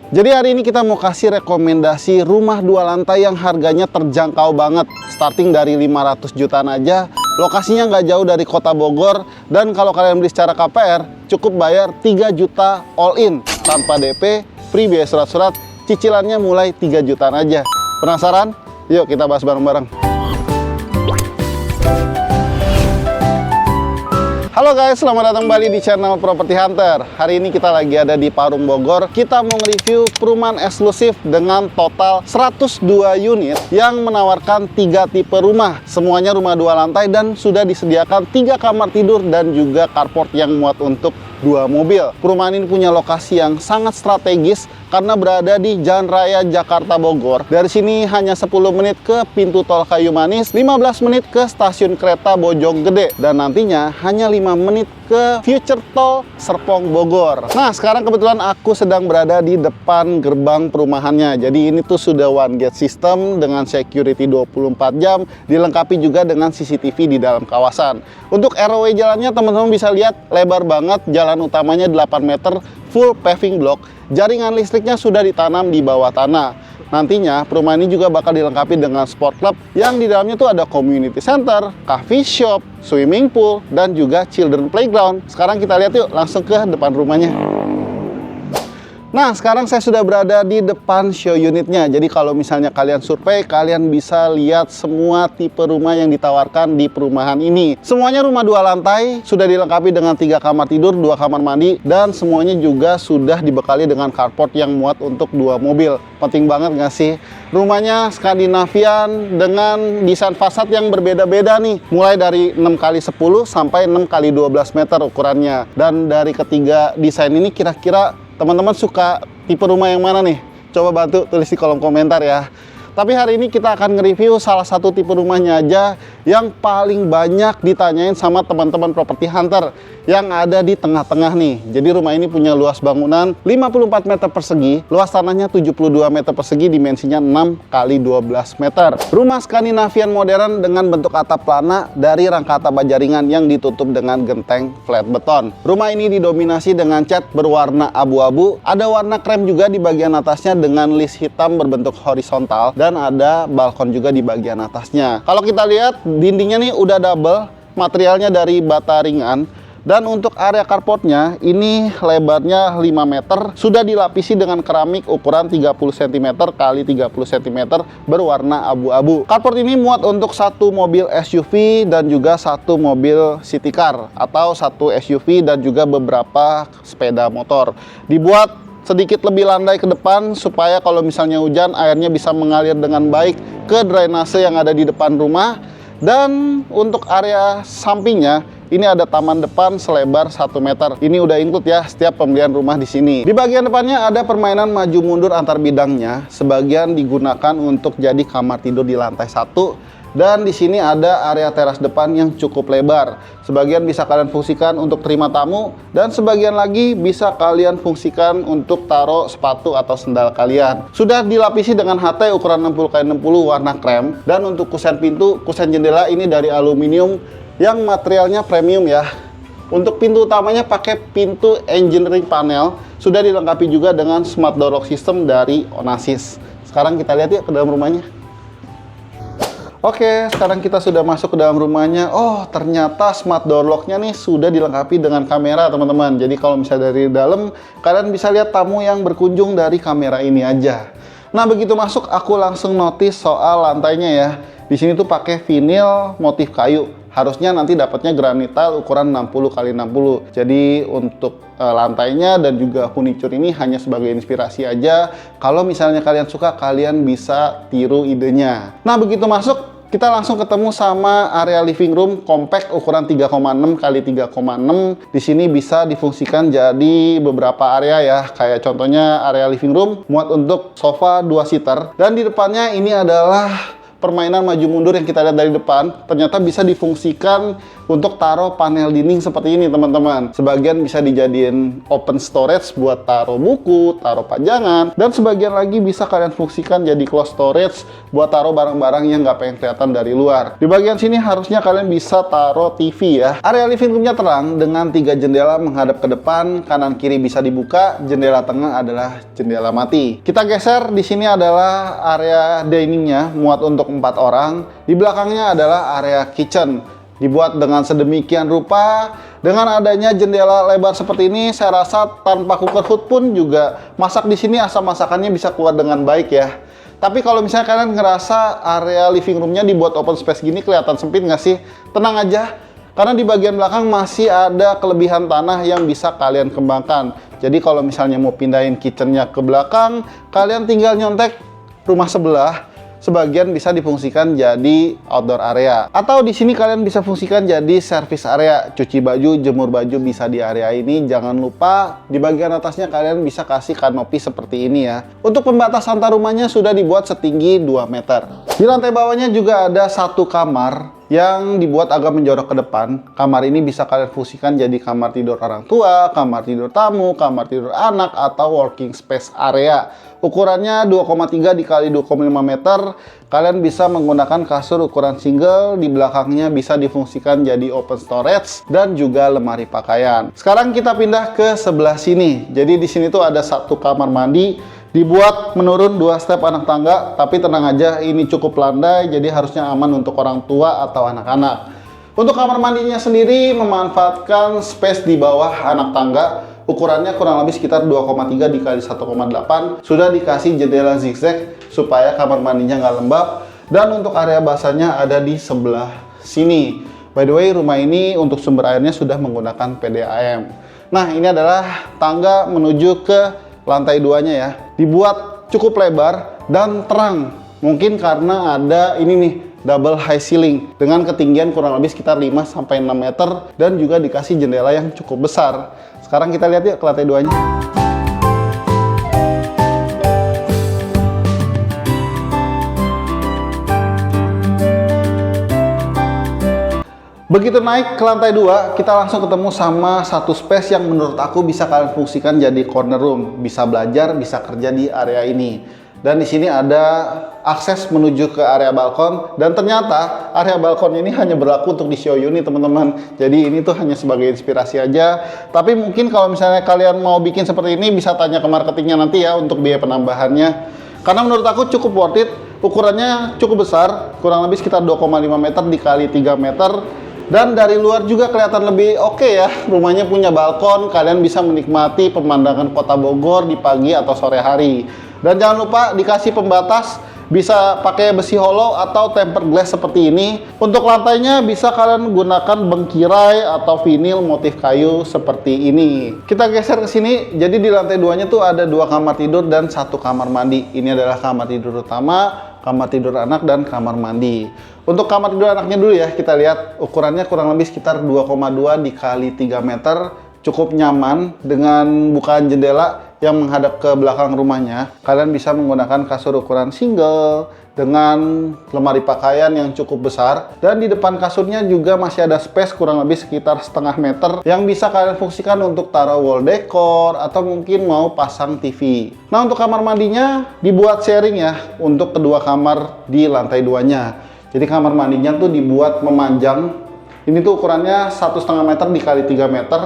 Jadi hari ini kita mau kasih rekomendasi rumah 2 lantai yang harganya terjangkau banget. Starting dari 500 jutaan aja, lokasinya nggak jauh dari kota Bogor. Dan kalau kalian beli secara KPR, cukup bayar 3 juta all in. Tanpa DP, free biaya surat-surat, cicilannya mulai 3 jutaan aja. Penasaran? Yuk kita bahas bareng-bareng. Halo guys, selamat datang kembali di channel Property Hunter. Hari ini kita lagi ada di Parung Bogor. Kita mau nge-review perumahan eksklusif dengan total 102 unit yang menawarkan 3 tipe rumah. Semuanya rumah 2 lantai dan sudah disediakan 3 kamar tidur dan juga carport yang muat untuk 2 mobil. Perumahan ini punya lokasi yang sangat strategis karena berada di Jalan Raya Jakarta Bogor. Dari sini hanya 10 menit ke pintu tol Kayu Manis, 15 menit ke stasiun kereta Bojonggede, dan nantinya hanya 5 menit ke future tol Serpong Bogor. Nah, sekarang kebetulan aku sedang berada di depan gerbang perumahannya. Jadi ini tuh sudah one gate system dengan security 24 jam, dilengkapi juga dengan CCTV di dalam kawasan. Untuk ROW jalannya teman-teman bisa lihat lebar banget, jalan utamanya 8 meter, full paving block. Jaringan listriknya sudah ditanam di bawah tanah. Nantinya perumahan ini juga bakal dilengkapi dengan sport club yang di dalamnya tuh ada community center, coffee shop, swimming pool, dan juga children playground. Sekarang kita lihat yuk langsung ke depan rumahnya. Nah, sekarang saya sudah berada di depan show unitnya. Jadi kalau misalnya kalian survei, kalian bisa lihat semua tipe rumah yang ditawarkan di perumahan ini. Semuanya rumah 2 lantai, sudah dilengkapi dengan 3 kamar tidur, 2 kamar mandi, dan semuanya juga sudah dibekali dengan carport yang muat untuk 2 mobil. Penting banget nggak sih? Rumahnya Skandinavian dengan desain fasad yang berbeda-beda nih. Mulai dari 6x10 sampai 6x12 meter ukurannya. Dan dari ketiga desain ini kira-kira teman-teman suka tipe rumah yang mana nih? Coba bantu tulis di kolom komentar ya. Tapi hari ini kita akan nge-review salah satu tipe rumahnya aja yang paling banyak ditanyain sama teman-teman property hunter yang ada di tengah-tengah nih. Jadi rumah ini punya luas bangunan 54 meter persegi, luas tanahnya 72 meter persegi, dimensinya 6x12 meter. Rumah Skandinavian modern dengan bentuk atap pelana dari rangka atap bajaringan yang ditutup dengan genteng flat beton. Rumah ini didominasi dengan cat berwarna abu-abu, ada warna krem juga di bagian atasnya dengan list hitam berbentuk horizontal, dan ada balkon juga di bagian atasnya. Kalau kita lihat dindingnya nih udah double, materialnya dari bata ringan. Dan untuk area carportnya ini lebarnya 5 meter, sudah dilapisi dengan keramik ukuran 30 cm x 30 cm berwarna abu-abu. Carport ini muat untuk 1 mobil SUV dan juga 1 mobil city car atau 1 SUV dan juga beberapa sepeda motor. Dibuat sedikit lebih landai ke depan supaya kalau misalnya hujan airnya bisa mengalir dengan baik ke drainase yang ada di depan rumah. Dan untuk area sampingnya ini ada taman depan selebar 1 meter. Ini udah include ya setiap pembelian rumah di sini. Di bagian depannya ada permainan maju mundur antar bidangnya. Sebagian digunakan untuk jadi kamar tidur di lantai 1. Dan di sini ada area teras depan yang cukup lebar. Sebagian bisa kalian fungsikan untuk terima tamu, dan sebagian lagi bisa kalian fungsikan untuk taruh sepatu atau sendal kalian. Sudah dilapisi dengan HT ukuran 60x60 warna krem, dan untuk kusen pintu, kusen jendela ini dari aluminium yang materialnya premium ya. Untuk pintu utamanya pakai pintu engineering panel, sudah dilengkapi juga dengan smart door lock system dari Onassis. Sekarang kita lihat yuk ke dalam rumahnya. Oke, sekarang kita sudah masuk ke dalam rumahnya. Oh, ternyata smart door lock-nya nih sudah dilengkapi dengan kamera, teman-teman. Jadi kalau misalnya dari dalam, kalian bisa lihat tamu yang berkunjung dari kamera ini aja. Nah, begitu masuk, aku langsung notice soal lantainya ya. Di sini tuh pakai vinil motif kayu. Harusnya nanti dapatnya granit tile ukuran 60x60. Jadi untuk lantainya dan juga furniture ini hanya sebagai inspirasi aja. Kalau misalnya kalian suka, kalian bisa tiru idenya. Nah, begitu masuk, kita langsung ketemu sama area living room compact ukuran 3,6x3,6. Di sini bisa difungsikan jadi beberapa area ya. Kayak contohnya area living room muat untuk sofa 2 seater. Dan di depannya ini adalah permainan maju mundur yang kita lihat dari depan, ternyata bisa difungsikan untuk taruh panel dinding seperti ini teman-teman. Sebagian bisa dijadiin open storage buat taruh buku, taruh pajangan, dan sebagian lagi bisa kalian fungsikan jadi close storage buat taruh barang-barang yang nggak pengen kelihatan dari luar. Di bagian sini harusnya kalian bisa taruh TV ya. Area living roomnya terang dengan 3 jendela menghadap ke depan, kanan kiri bisa dibuka, jendela tengah adalah jendela mati. Kita geser, di sini adalah area diningnya, muat untuk 4 orang. Di belakangnya adalah area kitchen, dibuat dengan sedemikian rupa. Dengan adanya jendela lebar seperti ini, saya rasa tanpa cooker hood pun juga masak di sini asam masakannya bisa keluar dengan baik ya. Tapi kalau misalnya kalian ngerasa area living roomnya dibuat open space gini kelihatan sempit nggak sih? Tenang aja, karena di bagian belakang masih ada kelebihan tanah yang bisa kalian kembangkan. Jadi kalau misalnya mau pindahin kitchennya ke belakang, kalian tinggal nyontek rumah sebelah. Sebagian bisa difungsikan jadi outdoor area, atau di sini kalian bisa fungsikan jadi service area, cuci baju, jemur baju bisa di area ini. Jangan lupa di bagian atasnya kalian bisa kasih kanopi seperti ini ya. Untuk pembatas antar rumahnya sudah dibuat setinggi 2 meter. Di lantai bawahnya juga ada 1 kamar yang dibuat agak menjorok ke depan. Kamar ini bisa kalian fungsikan jadi kamar tidur orang tua, kamar tidur tamu, kamar tidur anak, atau working space area. Ukurannya 2,3 dikali 2,5 meter. Kalian bisa menggunakan kasur ukuran single, di belakangnya bisa difungsikan jadi open storage dan juga lemari pakaian. Sekarang kita pindah ke sebelah sini. Jadi di sini tuh ada 1 kamar mandi, dibuat menurun 2 step anak tangga, tapi tenang aja ini cukup landai, jadi harusnya aman untuk orang tua atau anak-anak. Untuk kamar mandinya sendiri memanfaatkan space di bawah anak tangga. Ukurannya kurang lebih sekitar 2,3 dikali 1,8. Sudah dikasih jendela zigzag supaya kamar mandinya nggak lembab. Dan untuk area basahnya ada di sebelah sini. By the way, rumah ini untuk sumber airnya sudah menggunakan PDAM. Nah, ini adalah tangga menuju ke lantai 2-nya ya. Dibuat cukup lebar dan terang. Mungkin karena ada ini nih, double high ceiling dengan ketinggian kurang lebih sekitar 5-6 meter dan juga dikasih jendela yang cukup besar. Sekarang kita lihat yuk ke lantai 2-nya. Begitu naik ke lantai 2, kita langsung ketemu sama 1 space yang menurut aku bisa kalian fungsikan jadi corner room. Bisa belajar, bisa kerja di area ini. Dan di sini ada akses menuju ke area balkon. Dan ternyata area balkon ini hanya berlaku untuk di show unit teman-teman. Jadi ini tuh hanya sebagai inspirasi aja. Tapi mungkin kalau misalnya kalian mau bikin seperti ini, bisa tanya ke marketingnya nanti ya untuk biaya penambahannya. Karena menurut aku cukup worth it. Ukurannya cukup besar, kurang lebih sekitar 2,5 meter dikali 3 meter. Dan dari luar juga kelihatan lebih oke ya. Rumahnya punya balkon, kalian bisa menikmati pemandangan kota Bogor di pagi atau sore hari. Dan jangan lupa dikasih pembatas, bisa pakai besi hollow atau tempered glass seperti ini. Untuk lantainya bisa kalian gunakan bengkirai atau vinil motif kayu seperti ini. Kita geser ke sini, jadi di lantai 2-nya tuh ada 2 kamar tidur dan 1 kamar mandi. Ini adalah kamar tidur utama, kamar tidur anak, dan kamar mandi. Untuk kamar tidur anaknya dulu ya, kita lihat ukurannya kurang lebih sekitar 2,2 dikali 3 meter. Cukup nyaman dengan bukaan jendela yang menghadap ke belakang rumahnya. Kalian bisa menggunakan kasur ukuran single dengan lemari pakaian yang cukup besar. Dan di depan kasurnya juga masih ada space kurang lebih sekitar setengah meter yang bisa kalian fungsikan untuk taruh wall decor atau mungkin mau pasang TV. Nah, untuk kamar mandinya dibuat sharing ya untuk kedua kamar di lantai 2-nya. Jadi kamar mandinya tuh dibuat memanjang. Ini tuh ukurannya 1,5 meter dikali 3 meter.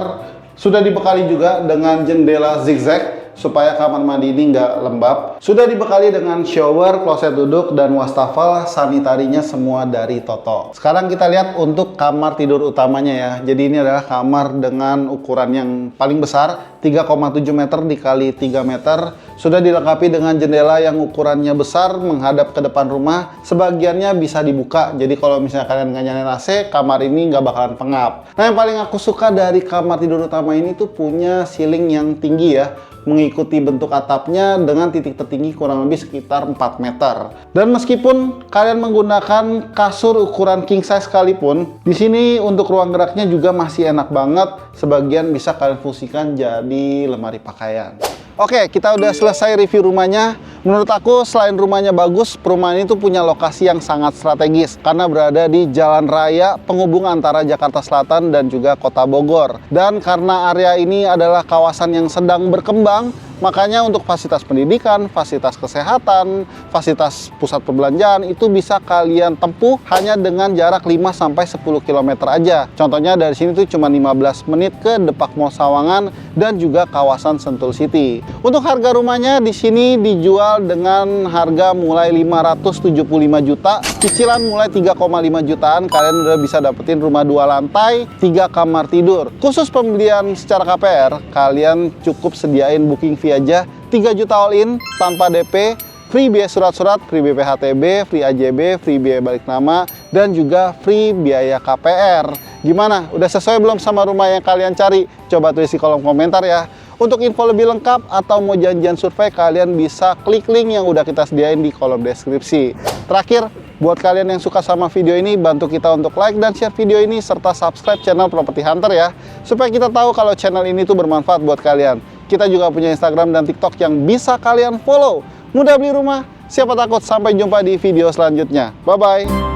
Sudah dibekali juga dengan jendela zigzag supaya kamar mandi ini nggak lembab. Sudah dibekali dengan shower, kloset duduk, dan wastafel. Sanitarinya semua dari Toto. Sekarang kita lihat untuk kamar tidur utamanya ya. Jadi ini adalah kamar dengan ukuran yang paling besar, 3,7 meter dikali 3 meter. Sudah dilengkapi dengan jendela yang ukurannya besar menghadap ke depan rumah. Sebagiannya bisa dibuka. Jadi kalau misalnya kalian nggak nyalain AC, kamar ini nggak bakalan pengap. Nah, yang paling aku suka dari kamar tidur utama ini tuh punya ceiling yang tinggi ya, mengikuti bentuk atapnya dengan titik tertinggi kurang lebih sekitar 4 meter. Dan meskipun kalian menggunakan kasur ukuran king size sekalipun, di sini untuk ruang geraknya juga masih enak banget. Sebagian bisa kalian fungsikan jadi lemari pakaian. Oke, kita udah selesai review rumahnya. Menurut aku, selain rumahnya bagus, perumahan itu punya lokasi yang sangat strategis karena berada di jalan raya penghubung antara Jakarta Selatan dan juga Kota Bogor. Dan karena area ini adalah kawasan yang sedang berkembang, makanya untuk fasilitas pendidikan, fasilitas kesehatan, fasilitas pusat perbelanjaan itu bisa kalian tempuh hanya dengan jarak 5-10 km aja. Contohnya dari sini tuh cuma 15 menit ke Depak Mall Sawangan dan juga kawasan Sentul City. Untuk harga rumahnya di sini dijual dengan harga mulai 575 juta, cicilan mulai 3,5 jutaan, kalian udah bisa dapetin rumah 2 lantai, 3 kamar tidur. Khusus pembelian secara KPR, kalian cukup sediain booking fee aja 3 juta all in tanpa DP, free biaya surat-surat, free BPHTB, free AJB, free biaya balik nama, dan juga free biaya KPR. Gimana? Udah sesuai belum sama rumah yang kalian cari? Coba tulis di kolom komentar ya. Untuk info lebih lengkap atau mau janjian survei, kalian bisa klik link yang udah kita sediain di kolom deskripsi. Terakhir, buat kalian yang suka sama video ini, bantu kita untuk like dan share video ini, serta subscribe channel Property Hunter ya, supaya kita tahu kalau channel ini tuh bermanfaat buat kalian. Kita juga punya Instagram dan TikTok yang bisa kalian follow. Mudah beli rumah, siapa takut. Sampai jumpa di video selanjutnya. Bye-bye.